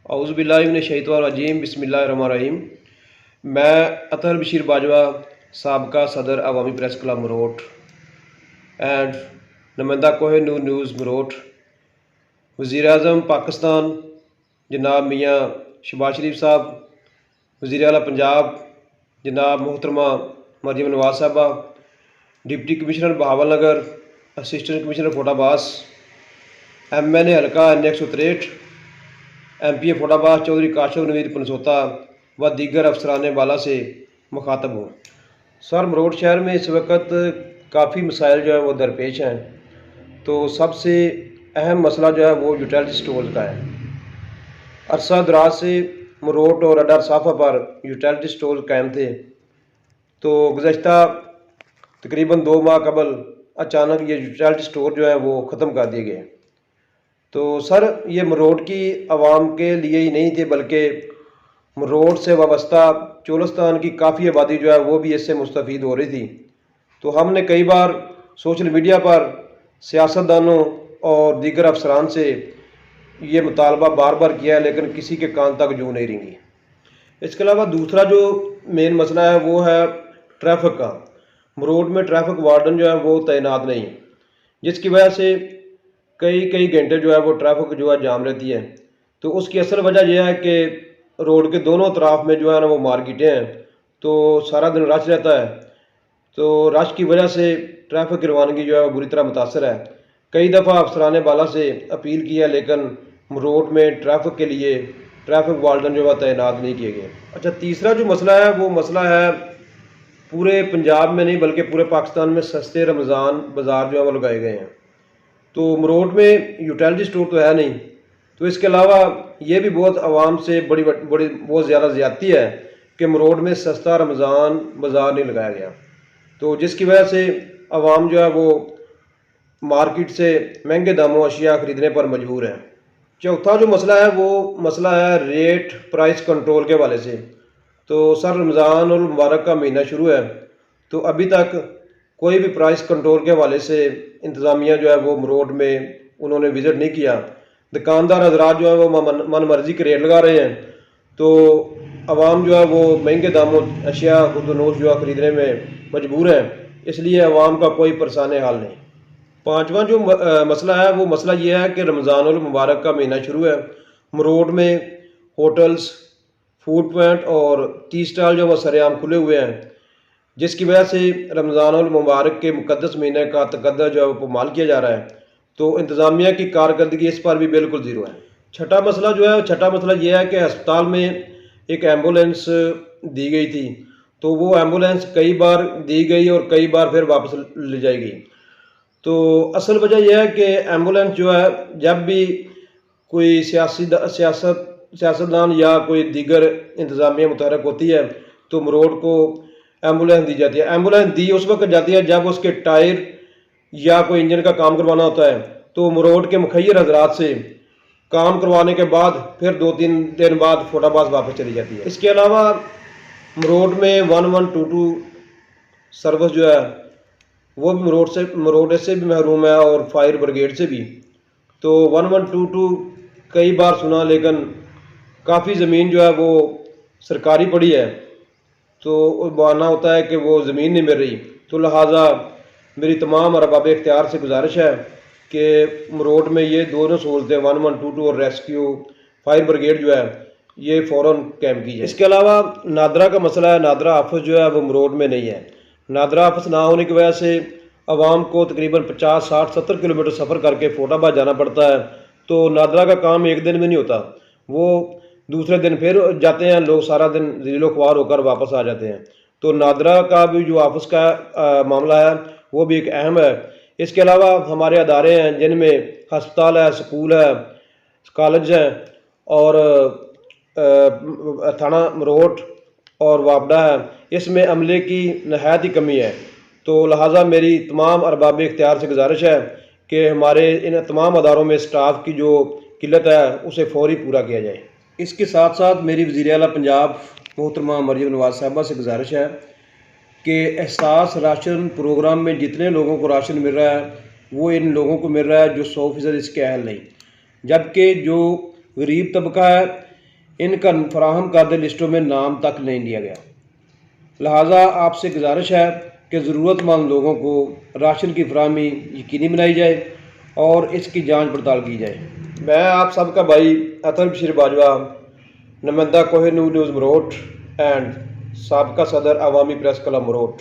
औज़ुबिल्लाहिमिनश्शैतानिर्रजीम बिस्मिल्लाहिर्रहमानिर्रहीम। मैं अतहर बशीर बाजवा, साबका सदर अवामी प्रेस क्लब मरोट एंड नुमाइंदा कोहिनूर न्यूज़ मरोट, वज़ीर-ए-आज़म पाकिस्तान जनाब मियाँ शहबाज शरीफ साहब, वज़ीर आला पंजाब जनाब मोहतरमा मरियम नवाज़ साहबा, deputy commissioner Bahawalnagar, assistant commissioner Fort Abbas, MNA हल्का NX 163, MPA फोटाबास चौधरी काशफ नवीर पनसोता व दीगर अफसरान वाला से मुखातब हूँ। सर, मरोट शहर में इस वक्त काफ़ी मसाइल जो है वो दरपेश हैं। तो सबसे अहम मसला जो है वो यूटिलिटी स्टोर्स का है। अरसा दराज से मरोट और अड्डा साफा पर यूटिलिटी स्टोर कायम थे, तो गुज़श्ता तकरीबन 2 माह कबल अचानक ये यूटिलिटी स्टोर जो है वो ख़त्म कर दिए गए। तो सर, ये मरोट की आवाम के लिए ही नहीं थे, बल्कि मरोट से वाबस्ता चोलिस्तान की काफ़ी आबादी जो है वो भी इससे मुस्तफ़ीद हो रही थी। तो हमने कई बार सोशल मीडिया पर सियासतदानों और दीगर अफसरान से ये मुतालबा बार बार किया है, लेकिन किसी के कान तक जू नहीं रेंगी। इसके अलावा दूसरा जो मेन मसला है वो है ट्रैफिक का। मरोट में ट्रैफिक वार्डन जो है वो तैनात नहीं, जिसकी वजह से कई घंटे जो है वो ट्रैफिक जो है जाम रहती है। तो उसकी असल वजह यह है कि रोड के दोनों तरफ में जो है ना वो मार्केटें हैं, तो सारा दिन रश रहता है। तो रश की वजह से ट्रैफिक की रवानगी जो है वो बुरी तरह मुतासर है। कई दफ़ा अफसरान बाला से अपील की है, लेकिन मरोट में ट्रैफिक के लिए ट्रैफिक वार्डन जो है तैनात नहीं किए गए। अच्छा, तीसरा जो मसला है वो मसला है पूरे पंजाब में नहीं बल्कि पूरे पाकिस्तान में सस्ते रमज़ान बाज़ार जो है वो लगाए गए हैं। तो मरोट में यूटिलिटी स्टोर तो है नहीं, तो इसके अलावा ये भी बहुत आवाम से बड़ी बहुत ज़्यादा ज़्यादती है कि मरोट में सस्ता रमज़ान बाज़ार नहीं लगाया गया, तो जिसकी वजह से आवाम जो है वो मार्केट से महंगे दामों अशिया ख़रीदने पर मजबूर है। चौथा जो मसला है वो मसला है रेट प्राइस कंट्रोल के हवाले से। तो सर, रमज़ान और मुबारक का महीना शुरू है, तो अभी तक कोई भी प्राइस कंट्रोल के हवाले से इंतज़ामिया जो है वो मरोट में उन्होंने विज़िट नहीं किया। दुकानदार हजरात जो है वो मन मर्जी के रेट लगा रहे हैं, तो आवाम जो है वो महंगे दामों अशिया खुदनोश जो है ख़रीदने में मजबूर है, इसलिए आवाम का कोई परेशान हाल नहीं। पाँचवा जो मसला है वो मसला ये है कि रमज़ानुल मुबारक का महीना शुरू है। मरोट में होटल्स, फूड पॉइंट और टी स्टॉल जो वो सरेआम खुले हुए हैं, जिसकी वजह से रमज़ानुल मुबारक के मुक़द्दस महीने का तक़द्दुस जो है वो पामाल किया जा रहा है। तो इंतज़ामिया की कारकर्दगी इस पर भी बिल्कुल ज़ीरो है। छठा मसला यह है कि अस्पताल में एक एम्बुलेंस दी गई थी, तो वो एम्बुलेंस कई बार दी गई और कई बार फिर वापस ले जाई गई। तो असल वजह यह है कि एम्बुलेंस जो है जब भी कोई सियासतदान या कोई दीगर इंतज़ामिया मुतहरक होती है तो मरोट को एम्बुलेंस दी जाती है। एम्बुलेंस दी उस वक्त जाती है जब उसके टायर या कोई इंजन का काम करवाना होता है, तो मरोट के मुखैर हजरात से काम करवाने के बाद फिर 2-3 दिन बाद फोटाबाज वापस चली जाती है। इसके अलावा मरोट में 1122 सर्विस जो है वो भी मरोट से भी महरूम है और फायर ब्रिगेड से भी। तो 1122 कई बार सुना, लेकिन काफ़ी ज़मीन जो है वो सरकारी पड़ी है, तो बहाना होता है कि वो ज़मीन नहीं मिल रही। तो लिहाजा मेरी तमाम अरबाब इख्तियार से गुजारिश है कि मरोट में ये दोनों सहूलतें 1122 और रेस्क्यू फायर ब्रिगेड जो है ये फ़ौरन कायम की जाए। इसके अलावा नादरा का मसला है। नादरा ऑफिस जो है वो मरोट में नहीं है। नादरा ऑफिस ना होने की वजह से आवाम को तकरीबन 50, 60, 70 किलोमीटर सफ़र करके फोटाबाद जाना पड़ता है। तो नादरा का काम एक दिन में नहीं होता, वो दूसरे दिन फिर जाते हैं लोग, सारा दिन ज़ीलो ख्वार होकर वापस आ जाते हैं। तो नादरा का भी जो ऑफिस का मामला है वो भी एक अहम है। इसके अलावा हमारे अदारे हैं जिनमें हस्पताल है, स्कूल है, कॉलेज हैं और थाना मरोट और वापडा है, इसमें अमले की नहायत ही कमी है। तो लिहाजा मेरी तमाम अरबाब इख्तियार से गुजारिश है कि हमारे इन तमाम अदारों में स्टाफ की जो किल्लत है उसे फौरी पूरा किया जाए। इसके साथ साथ मेरी वज़ीर आला पंजाब मोहतरमा मरियम नवाज़ साहबा से गुजारिश है कि एहसास राशन प्रोग्राम में जितने लोगों को राशन मिल रहा है वो इन लोगों को मिल रहा है जो 100% इसके अहल नहीं, जबकि जो गरीब तबका है इनका फराहम करदे लिस्टों में नाम तक नहीं लिया गया। लिहाजा आपसे गुजारिश है कि ज़रूरतमंद लोगों को राशन की फराहमी यकीनी बनाई जाए और इसकी जांच पड़ताल की जाए। मैं आप सबका भाई अतर बशीर बाजवा, नुमाइंदा कोहिनूर न्यूज़ मरोट एंड साबका सदर अवामी प्रेस क्लब मरोट।